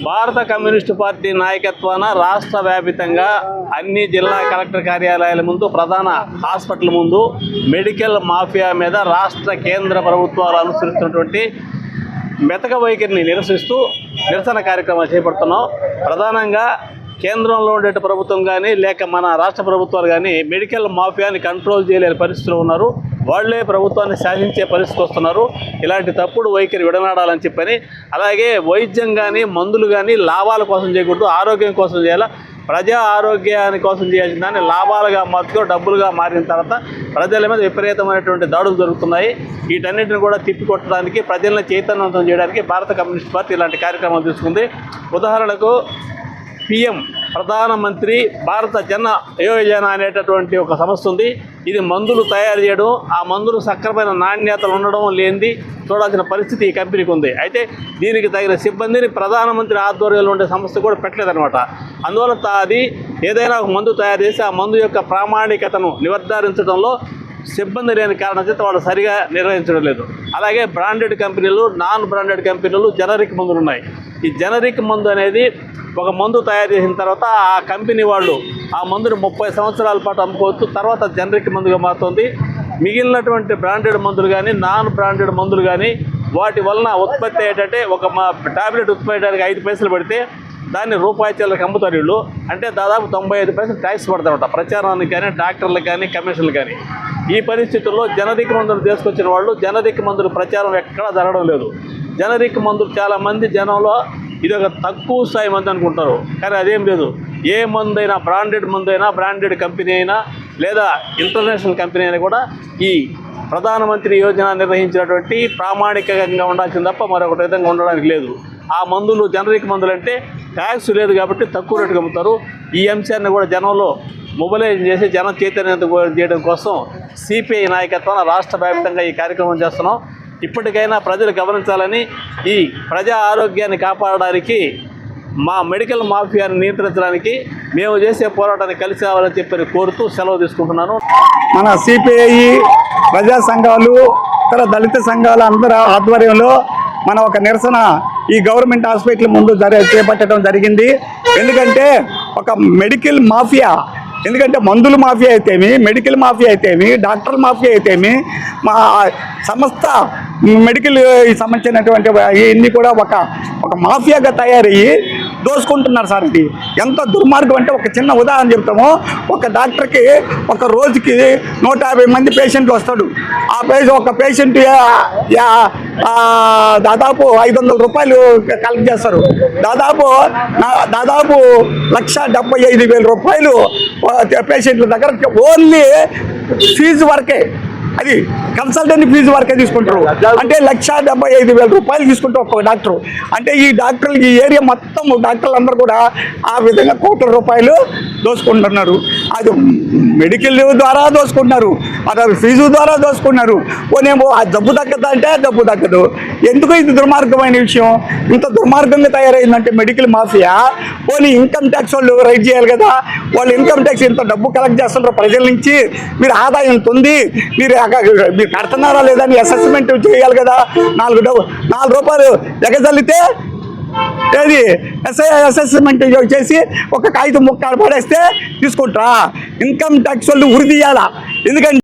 భారత communist party నాయకత్వాన రాష్ట్ర వ్యాపితంగా అన్ని జిల్లా కలెక్టర్ కార్యాలయాల ముందు, ప్రధాన హాస్పిటల్ ముందు మెడికల్ మాఫియా మీద రాష్ట్ర కేంద్ర ప్రభుత్వాలు అనుసరిస్తున్నటువంటి మెతక వైఖరిని నిరసిస్తూ నిరసన కార్యక్రమాలు చేపడుతున్నాం. ప్రధానంగా కేంద్రంలో ఉండే ప్రభుత్వం కానీ లేక మన రాష్ట్ర ప్రభుత్వాలు కానీ మెడికల్ మాఫియాని కంట్రోల్ చేయలేని పరిస్థితులు ఉన్నారు. వాళ్లే ప్రభుత్వాన్ని శాసించే పరిస్థితికి వస్తున్నారు. ఇలాంటి తప్పుడు వైఖరి విడనాడాలని చెప్పని, అలాగే వైద్యం కానీ మందులు కానీ లాభాల కోసం చేయకూడదు, ఆరోగ్యం కోసం చేయాలి. ప్రజా ఆరోగ్యాని కోసం చేయాల్సిన దాన్ని లాభాలుగా మార్చుకో డబ్బులుగా మారిన తర్వాత ప్రజల మీద విపరీతమైనటువంటి దాడులు జరుగుతున్నాయి. వీటన్నిటిని కూడా తిప్పికొట్టడానికి, ప్రజలను చైతన్యవంతం చేయడానికి భారత కమ్యూనిస్ట్ పార్టీ ఇలాంటి కార్యక్రమాలు తీసుకుంది. ఉదాహరణకు పిఎం ప్రధానమంత్రి భారత జన యోజన అనేటటువంటి ఒక సంస్థ ఉంది. ఇది మందులు తయారు చేయడం, ఆ మందులు సక్రమైన నాణ్యతలు ఉండడం లేనిది చూడాల్సిన పరిస్థితి ఈ కంపెనీకి ఉంది. అయితే దీనికి తగిన సిబ్బందిని ప్రధానమంత్రి ఆధ్వర్యంలో ఉండే సంస్థ కూడా పెట్టలేదన్నమాట. అందువల్ల అది ఏదైనా ఒక మందు తయారు చేసి ఆ మందు యొక్క ప్రామాణికతను నిర్ధారించడంలో సిబ్బంది లేని కారణం చేత వాళ్ళు సరిగా నిర్వహించడం లేదు. అలాగే బ్రాండెడ్ కంపెనీలు, నాన్ బ్రాండెడ్ కంపెనీలు, జనరిక్ మందులు ఉన్నాయి. ఈ జనరిక్ మందు అనేది ఒక మందు తయారు చేసిన తర్వాత ఆ కంపెనీ వాళ్ళు ఆ మందుని 30 సంవత్సరాల పాటు అమ్ముకోవచ్చు, తర్వాత జనరిక్ మందుగా మారుతుంది. మిగిలినటువంటి బ్రాండెడ్ మందులు కానీ నాన్ బ్రాండెడ్ మందులు కానీ వాటి వలన ఉత్పత్తి అయ్యేటంటే ఒక టాబ్లెట్ ఉత్పత్తి అయ్యడానికి 5 పైసలు పడితే దాన్ని రూపాయి చిల్లరకి అమ్ముతారు వీళ్ళు. అంటే దాదాపు 95 పైసలు ట్యాక్స్ పడతారన్నమాట, ప్రచారానికి కానీ డాక్టర్లకు కానీ కమిషన్లు కానీ. ఈ పరిస్థితుల్లో జనరిక్ మందులు తీసుకొచ్చిన వాళ్ళు జనరిక్ మందులు ప్రచారం ఎక్కడా జరగడం లేదు. జనరిక్ మందులు చాలామంది జనంలో ఇది ఒక తక్కువ స్థాయి మందు అనుకుంటారు, కానీ అదేం లేదు. ఏ మందు అయినా, బ్రాండెడ్ మందు అయినా, బ్రాండెడ్ కంపెనీ అయినా లేదా ఇంటర్నేషనల్ కంపెనీ అయినా కూడా ఈ ప్రధానమంత్రి యోజన నిర్వహించినటువంటి ప్రామాణికంగా ఉండాల్సింది తప్ప మరొక విధంగా ఉండడానికి లేదు. ఆ మందులు జనరిక్ మందులు అంటే ట్యాక్స్ లేదు కాబట్టి తక్కువ రేటుకి అమ్ముతారు. ఈ అంశాన్ని కూడా జనంలో మొబిలైజ్ చేసి జనం చైతన్యవంతం చేయడం కోసం సిపిఐ నాయకత్వాన రాష్ట్ర వ్యాప్తంగా ఈ కార్యక్రమం చేస్తున్నాం. ఇప్పటికైనా ప్రజలు గమనించాలని, ఈ ప్రజా ఆరోగ్యాన్ని కాపాడడానికి, మా మెడికల్ మాఫియాని నియంత్రించడానికి మేము చేసే పోరాటాన్ని కలిసి రావాలని చెప్పి కోరుతూ సెలవు తీసుకుంటున్నాను. మన సిపిఐ ప్రజా సంఘాలు, ఇతర దళిత సంఘాల అందరి ఆధ్వర్యంలో మన ఒక నిరసన ఈ గవర్నమెంట్ హాస్పిటల్ ముందు చేపట్టడం జరిగింది. ఎందుకంటే ఒక మెడికల్ మాఫియా, ఎందుకంటే మందుల మాఫియా అయితేమి, మెడికల్ మాఫియా అయితేమి, డాక్టర్ మాఫియా అయితేమి, మా సమస్త మెడికల్ సంబంధించినటువంటి ఇవన్నీ కూడా ఒక మాఫియాగా తయారయ్యి దోసుకుంటున్నారు సార్. ఇది ఎంత దుర్మార్గం అంటే, ఒక చిన్న ఉదాహరణ చెప్తాము. ఒక డాక్టర్కి ఒక రోజుకి 150 మంది పేషెంట్లు వస్తాడు. ఒక పేషెంట్ దాదాపు 500 రూపాయలు కలెక్ట్ చేస్తారు. దాదాపు 1,75,000 రూపాయలు పేషెంట్ల దగ్గర ఓన్లీ ఫీజు వరకే, అది కన్సల్టెంట్ ఫీజు వరకే తీసుకుంటారు. అంటే 1,75,000 రూపాయలు తీసుకుంటారు ఒక్కొక్క డాక్టర్. అంటే ఈ డాక్టర్లు, ఈ ఏరియా మొత్తం డాక్టర్లు అందరూ కూడా ఆ విధంగా కోట్ల రూపాయలు దోసుకుంటున్నారు. అది మెడికల్ ద్వారా దోసుకుంటున్నారు, అదే ఫీజు ద్వారా దోసుకుంటున్నారు. పోనేమో ఆ జబ్బు తగ్గదా అంటే జబ్బు తగ్గదు. ఎందుకు ఇది దుర్మార్గమైన విషయం? ఇంత దుర్మార్గంగా తయారైందంటే మెడికల్ మాఫియా. పోనీ ఇన్కమ్ ట్యాక్స్ వాళ్ళు రైట్ చేయాలి కదా. వాళ్ళు ఇన్కమ్ ట్యాక్స్ ఇంత డబ్బు కలెక్ట్ చేస్తున్నారు ప్రజల నుంచి, మీరు ఆదాయం ఉంది, మీరు కడుతున్నారా లేదా అని అసెస్మెంట్ చేయాలి కదా. 4 రూపాయలు ఎగజల్లితే ఏది అసెస్మెంట్ చేసి ఒక కాగితం ముక్క పడేస్తే తీసుకుంటారా? ఇన్కమ్ ట్యాక్స్ వాళ్ళు ఉరి తీయాలా. ఎందుకంటే